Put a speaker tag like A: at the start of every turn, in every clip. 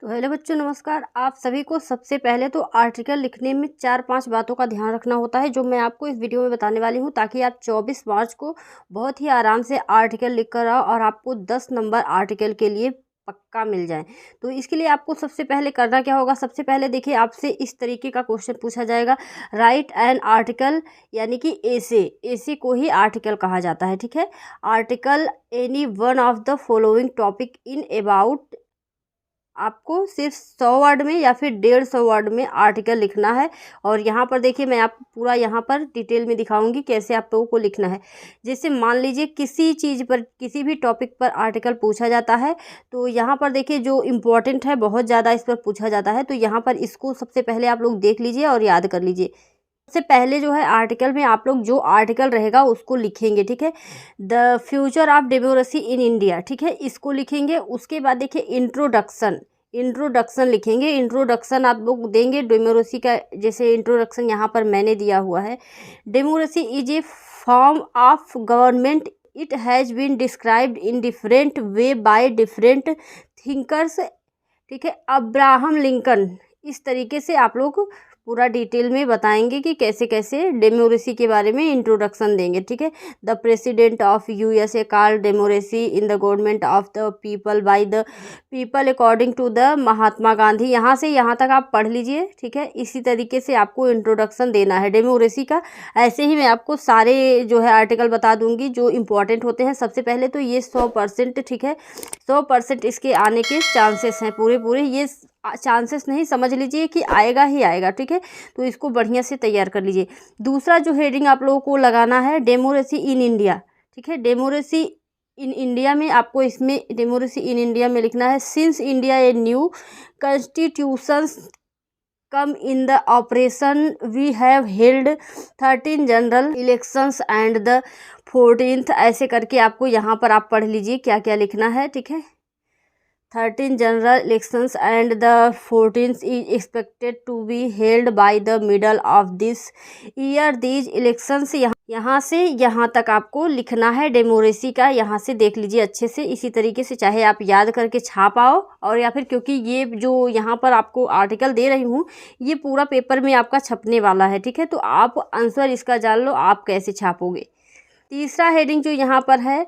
A: तो हेलो बच्चों, नमस्कार। आप सभी को सबसे पहले तो आर्टिकल लिखने में 4-5 बातों का ध्यान रखना होता है, जो मैं आपको इस वीडियो में बताने वाली हूँ, ताकि आप 24 मार्च को बहुत ही आराम से आर्टिकल लिख कर आओ और आपको 10 नंबर आर्टिकल के लिए पक्का मिल जाए। तो इसके लिए आपको सबसे पहले करना क्या होगा, सबसे पहले देखिए आपसे इस तरीके का क्वेश्चन पूछा जाएगा, राइट एन आर्टिकल, यानी कि एसे को ही आर्टिकल कहा जाता है। ठीक है, article any one of the following topic in about, आपको सिर्फ 100 वर्ड में या फिर 150 वर्ड में आर्टिकल लिखना है। और यहाँ पर देखिए मैं आपको पूरा यहाँ पर डिटेल में दिखाऊंगी कैसे आप लोगों को लिखना है। जैसे मान लीजिए किसी चीज़ पर, किसी भी टॉपिक पर आर्टिकल पूछा जाता है, तो यहाँ पर देखिए जो इम्पोर्टेंट है बहुत ज़्यादा इस पर पूछा जाता है, तो यहाँ पर इसको सबसे पहले आप लोग देख लीजिए और याद कर लीजिए। सबसे पहले जो है आर्टिकल में आप लोग जो आर्टिकल रहेगा उसको लिखेंगे। ठीक है, the future of democracy in India, ठीक है, इसको लिखेंगे। उसके बाद देखिए इंट्रोडक्शन लिखेंगे। इंट्रोडक्शन आप लोग देंगे डेमोक्रेसी का, जैसे इंट्रोडक्शन यहाँ पर मैंने दिया हुआ है, democracy is a form of government, it has been described in different way by different thinkers. ठीक है, अब्राहम लिंकन। इस तरीके से आप लोग पूरा डिटेल में बताएंगे कि कैसे कैसे डेमोक्रेसी के बारे में इंट्रोडक्शन देंगे। ठीक है, the president of USA call democracy in the government of the people by the people according to the Mahatma Gandhi. यहाँ से यहाँ तक आप पढ़ लीजिए। ठीक है, इसी तरीके से आपको इंट्रोडक्शन देना है डेमोक्रेसी का। ऐसे ही मैं आपको सारे जो है आर्टिकल बता दूंगी जो इम्पोर्टेंट होते हैं। सबसे पहले तो ये 100%, ठीक है, 100% इसके आने के चांसेस हैं, पूरे ये चांसेस नहीं, समझ लीजिए कि आएगा ही आएगा। ठीक है, तो इसको बढ़िया से तैयार कर लीजिए। दूसरा जो हेडिंग आप लोगों को लगाना है, डेमोक्रेसी इन इंडिया। ठीक है, डेमोक्रेसी इन इंडिया में आपको इसमें डेमोक्रेसी इन इंडिया में लिखना है, since India a new constitution come in the operation we have held 13 general elections and the 14th, ऐसे करके आपको यहाँ पर आप पढ़ लीजिए क्या क्या लिखना है। ठीक है, 13 general elections and the 14th is expected to be held by the middle of this year. These elections, यहाँ से यहाँ तक आपको लिखना है डेमोक्रेसी का। यहाँ से देख लीजिए अच्छे से, इसी तरीके से चाहे आप याद करके छाप आओ, और या फिर क्योंकि ये जो यहाँ पर आपको आर्टिकल दे रही हूँ ये पूरा पेपर में आपका छपने वाला है। ठीक है, तो आप आंसर इसका जान लो आप कैसे छापोगे। तीसरा हेडिंग जो यहाँ पर है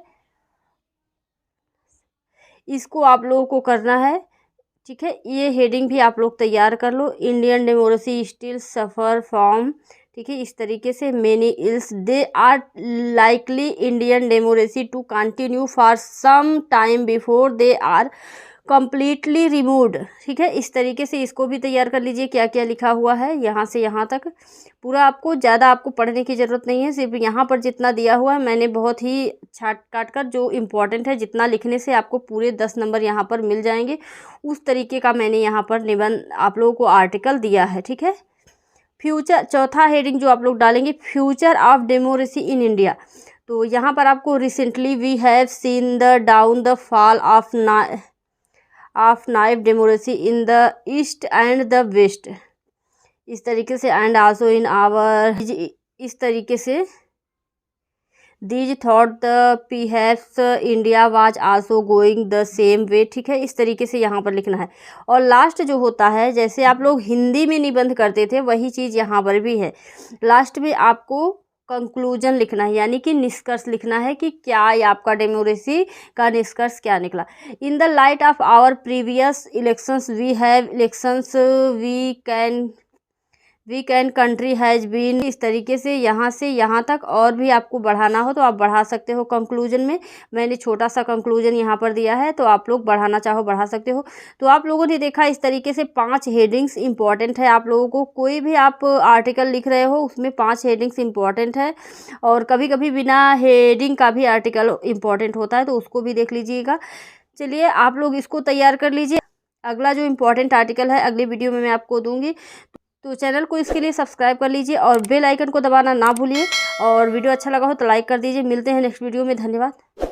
A: इसको आप लोगों को करना है। ठीक है, ये हेडिंग भी आप लोग तैयार कर लो, Indian democracy still suffer from, ठीक है, इस तरीके से many ills, they are likely Indian democracy to continue for some time before they are completely removed. ठीक है, इस तरीके से इसको भी तैयार कर लीजिए क्या क्या लिखा हुआ है यहाँ से यहाँ तक। पूरा आपको ज़्यादा आपको पढ़ने की ज़रूरत नहीं है, सिर्फ यहाँ पर जितना दिया हुआ है मैंने बहुत ही छाट काट कर जो इम्पोर्टेंट है, जितना लिखने से आपको पूरे 10 नंबर यहाँ पर मिल जाएंगे, उस तरीके का मैंने यहाँ पर निबंध आप लोगों को आर्टिकल दिया है। ठीक है, फ्यूचर, चौथा हेडिंग जो आप लोग डालेंगे, future of democracy in India. तो यहाँ पर आपको recently we have seen the down the fall of knife democracy in the east and the west, इस तरीके से, एंड आल्सो इन आवर, इस तरीके से, these thought the perhaps India was also going the same way. ठीक है, इस तरीके से यहाँ पर लिखना है। और लास्ट जो होता है, जैसे आप लोग हिंदी में निबंध करते थे वही चीज़ यहाँ पर भी है, लास्ट में आपको कंक्लूजन लिखना है, यानी कि निष्कर्ष लिखना है कि क्या ये आपका डेमोक्रेसी का निष्कर्ष क्या निकला। In the light of our previous elections we have elections we can country has been, इस तरीके से यहाँ से यहाँ तक। और भी आपको बढ़ाना हो तो आप बढ़ा सकते हो कंक्लूजन में, मैंने छोटा सा कंक्लूजन यहाँ पर दिया है, तो आप लोग बढ़ाना चाहो बढ़ा सकते हो। तो आप लोगों ने देखा इस तरीके से 5 हेडिंग्स इंपॉर्टेंट है आप लोगों को। कोई भी आप आर्टिकल लिख रहे हो उसमें 5 हेडिंग्स इंपॉर्टेंट है, और कभी कभी बिना हेडिंग का भी आर्टिकल इंपॉर्टेंट होता है, तो उसको भी देख लीजिएगा। चलिए आप लोग इसको तैयार कर लीजिए। अगला जो इम्पोर्टेंट आर्टिकल है अगली वीडियो में मैं आपको दूंगी, तो चैनल को इसके लिए सब्सक्राइब कर लीजिए और बेल आइकन को दबाना ना भूलिए। और वीडियो अच्छा लगा हो तो लाइक कर दीजिए। मिलते हैं नेक्स्ट वीडियो में, धन्यवाद।